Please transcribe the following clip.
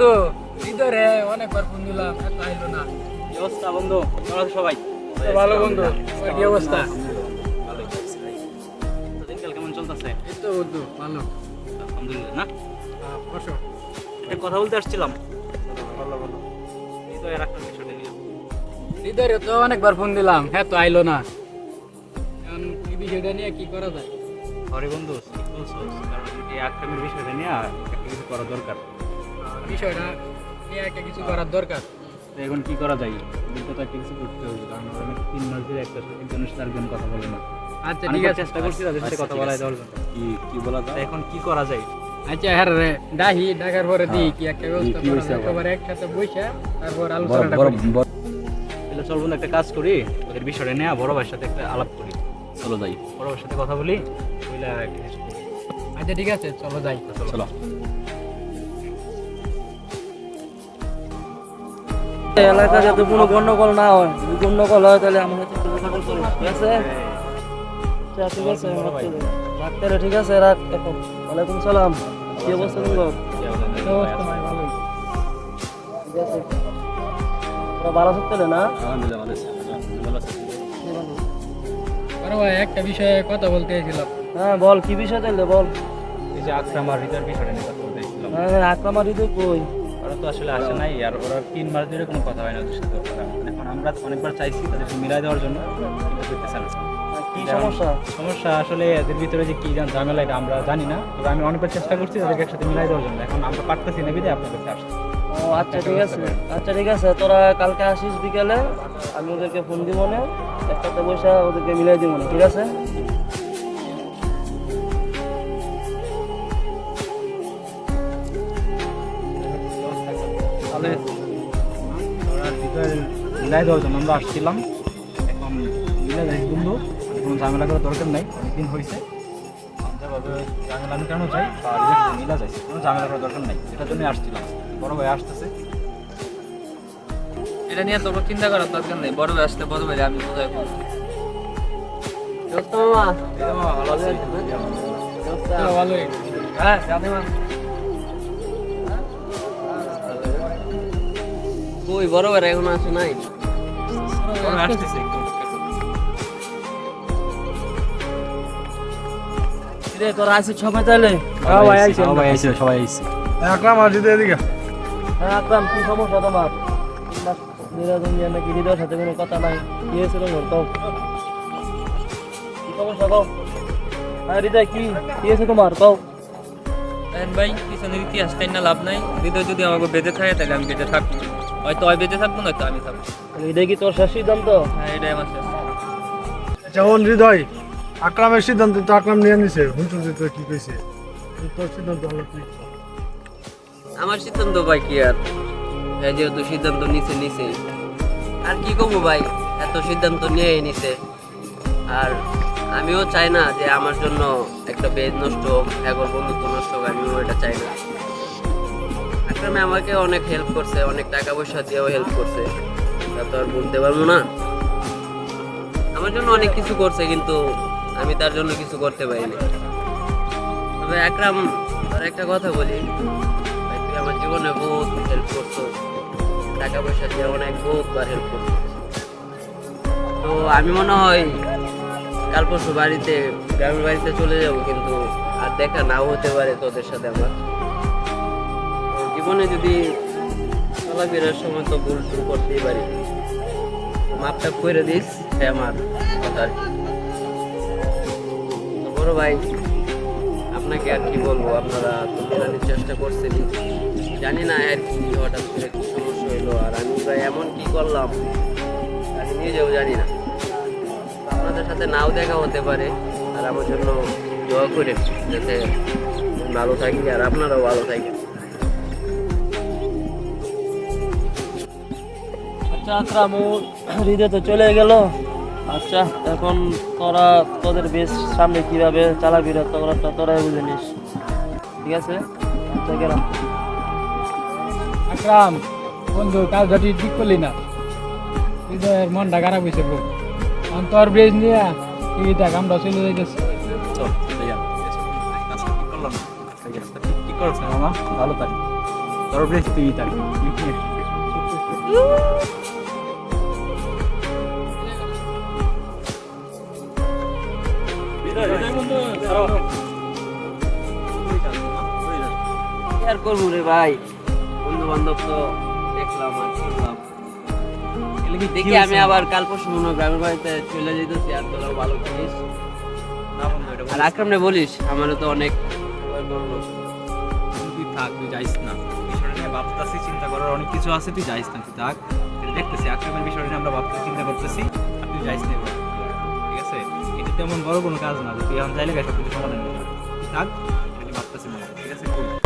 তো ভিতরে অনেকবার ফোন দিলাম, এত আইলো না। কি অবস্থা বন্ধু? কেমন আছো সবাই? তো ভালো বন্ধু, তোমার কি অবস্থা? ভালোই আছি ভাই। তো দিনকাল কেমন চলতেছে? এই তো বন্ধু ভালো। আলহামদুলিল্লাহ। না, বসো। একটা কথা বলতে আসছিলাম। এই তো এর একটা বিষয় নিয়ে। ভিতরে তো অনেকবার ফোন দিলাম, হ্যাঁ তো আইলো না। এখন এই বিষয়টা নিয়ে কি করা যায়? সরি বন্ধু, ঠিক বলছো। কারণ এই আক্রমের বিষয়টা নিয়ে একটা কিছু করা দরকার। বিষয়টা নিয়ে একটা কিছু করার দরকার। তো এখন কি করা যায়? কিন্তু তো একটা কিছু করতে হবে। কারণ আমি 3 মাস ধরে একজনের সাথে একজন কথা বলে না। আচ্ছা ঠিক অনেকবার আছে, চেষ্টা করছি তাদের সাথে কথা বলায় দেওয়ার জন্য। কি বলা যায়? এখন কি করা যায়? আচ্ছা হ্যাঁ রে, ডাকার পরে দিই কি একটা ব্যবস্থা করা যায়। একেবারে একসাথে বসে তারপর আলোচনাটা করি। তাহলে চল বন্ধু, একটা কাজ করি, ওদের বিষয়টা নিয়ে বড় ভাইয়ের সাথে একটা আলাপ করি। চলো যাই, বড় ভাইয়ের সাথে কথা বলি, বইলা একটা কিছু করি। আচ্ছা ঠিক আছে, চলো যাই। চলো। এলাকা যাতে কোনো গন্ডগোল না হয়, যদি গন্ডগোল হয় তাহলে আমার সাথে একটু দেখা করতে হবে, ঠিক আছে? আচ্ছা, ঠিক আছে, রাখতে হবে, ঠিক আছে, রাখ এখন। ওয়ালাইকুম সালাম, কি অবস্থা তোমার? অবস্থা ভাই ভালোই। ঠিক আছে, তোরা ভালো আছো তাহলে না? আলহামদুলিল্লাহ ভালো আছি। ভালো আছি। বড় ভাই একটা বিষয়ে কথা বলতে চাইছিলাম। হ্যাঁ বল, কি বিষয় তাহলে বল। এই যে আকরাম আর হৃদয়ের বিষয়টা নিয়ে কথা বলতে চাইছিলাম। হ্যাঁ, আকরাম আর হৃদয় কই? ওরা তো আসলে আসে নাই, আর ওরা 3 মাস ধরে কোনো কথা হয় না ওদের সাথে। এখন আমরা অনেকবার চাইছি তাদেরকে মিলাই দেওয়ার জন্য, কিন্তু করতেছে না। কি সমস্যা? সমস্যা আসলে এদের ভিতরে যে কি ঝামেলা এটা আমরা জানি না, তবে আমি অনেকবার চেষ্টা করছি তাদেরকে একসাথে মিলাই দেওয়ার জন্য। এখন আমরা পারতেছি না, বিদে আপনার কাছে আসছি। ও আচ্ছা ঠিক আছে, আচ্ছা ঠিক আছে, তোরা কালকে আসিস বিকেলে, আমি ওদেরকে ফোন দিব না, একসাথে বসে ওদেরকে মিলাই দিব না, ঠিক আছে? তাহলে ওরা হৃদয়ের মিলাই দেওয়ার জন্য আমরা আসছিলাম। এখন মিলাই যাই বন্ধু, কোনো ঝামেলা করার দরকার নাই, অনেকদিন হয়েছে। যেভাবে ঝামেলা আমি কেন চাই বা হৃদয়ের মিলা যাই, কোনো ঝামেলা করার দরকার নাই, এটার জন্যই আসছিলাম। বড় ভাই আসতেছে। এটা নিয়ে তোর চিন্তা করার দরকার নেই, বড় ভাই আসলে বড় ভাই আমি বোঝাই করবো। ভালো আছি। ভালোই। হ্যাঁ জানি মা, কই বড় ভাই এখন আসে নাই? বড় ভাই আসতেছে একটু। রে তোরা আসিস সবাই তাহলে? হ্যাঁ ভাই আইছি। সবাই আইছে, সবাই আইছে। আকরাম আর জিতে এদিকে। হ্যাঁ আকরাম, কি সমস্যা তোমার? নাকি হৃদয়ের সাথে কোনো কথা নাই, কি হয়েছে তোমার কও? কি সমস্যা কও? হ্যাঁ হৃদয়, কি হয়েছে তোমার কও? ভাই পিছনের ইতিহাসটাই না লাভ নাই, হৃদয় যদি আমাকে বেঁচে থাকে তাহলে আমি বেঁচে থাকবো, হয়তো হয় বেঁচে থাকবো নয়তো আমি থাকবো। হৃদয় কি তোর শেষ সিদ্ধান্ত? হ্যাঁ এটাই আমার শেষ। যেমন হৃদয় আকরামের সিদ্ধান্ত তো আকরাম নিয়ে নিছে, হুঁচুর যে কি কইছে তোর সিদ্ধান্ত হলো কি? আমার সিদ্ধান্ত ভাই কি আর, এই যেহেতু সিদ্ধান্ত নিছে আর কি করবো ভাই, এত সিদ্ধান্ত নিয়েই নিছে। আর আমিও চাই না যে আমার জন্য একটা বেদ নষ্ট হোক, একর বন্ধুত্ব নষ্ট হোক, আমিও এটা চাই না। আকরামে আমাকে অনেক হেল্প করছে, অনেক টাকা পয়সা দিয়েও হেল্প করছে, তা তো আর বলতে পারবো না। আমার জন্য অনেক কিছু করছে, কিন্তু আমি তার জন্য কিছু করতে পারিনি। তবে আকরাম, আর একটা কথা বলি ভাই, তুই আমার জীবনে বহুত হেল্প করছো, টাকা পয়সা দিয়ে অনেক বহুতবার হেল্প করছো। তো আমি মনে হয় কাল পরশু গ্রামের বাড়িতে চলে যাব, কিন্তু আর দেখা নাও হতে পারে তোদের সাথে আমার। তো জীবনে যদি চলাফেরার সময় তো ভুল টুল করতেই পারি, তো মাপটা করে দিস, সে আমার কথা আর কি। তো বড় ভাই, আপনাকে আর কি বলবো, আপনারা তো মেলানোর চেষ্টা করছেনই, জানি না আর কি হঠাৎ করে কি সমস্যা হইলো, আর আমি ভাই এমন কি করলাম আমি নিজেও জানি না। আপনাদের সাথে নাও দেখা হতে পারে, আর আমার জন্য দোয়া করে যাতে আমি ভালো থাকি আর আপনারাও ভালো থাকেন। আচ্ছা আকরাম, ও হৃদয় তো চলে গেল। আচ্ছা এখন তোরা তোদের বেশ সামনে কিভাবে চালাবি না তোরাই বুঝে নিস, ঠিক আছে? আচ্ছা গেলাম। আকরাম বন্ধু, কাজটা ঠিক করলি না। হৃদয়ের মনটা খারাপ হয়েছে খুব। এখন তোর ব্রেজ নিয়ে এই দেখ আমরা চলে যাইতেছি। চল, ভাইয়া, আচ্ছা, কি করলাম? ঠিক করছ না মামা? ভালো থাকি। তো তোর ব্রেস তুই থাক। কি আর করবো রে ভাই, বন্ধু বান্ধব তো দেখলাম আর শুনলাম। দেখি আমি আবার কাল পরশু মনে হয় গ্রামের বাড়িতে চলে যেতেছি, আর তোরাও ভালো করিস। না বন্ধু, এটা আর আকরাম রে বলিস আমারও তো অনেক বললো। তুই থাক, তুই যাইস না। বিষয়টা নিয়ে ভাবতেছি, চিন্তা করার অনেক কিছু আছে, তুই যাইস না, তুই থাক। এটা দেখতেছি আক্রমণের বিষয়টা নিয়ে আমরা ভাবতেছি, চিন্তা করতেছি, আর তুই যাইস না এবার। ঠিক আছে, এটা তেমন বড় কোনো কাজ না যে তুই এখন চাইলে সব কিছু সমাধান করবি। তুই থাক, এটা নিয়ে ভাবতেছি মনে হয়। ঠিক আছে, cool.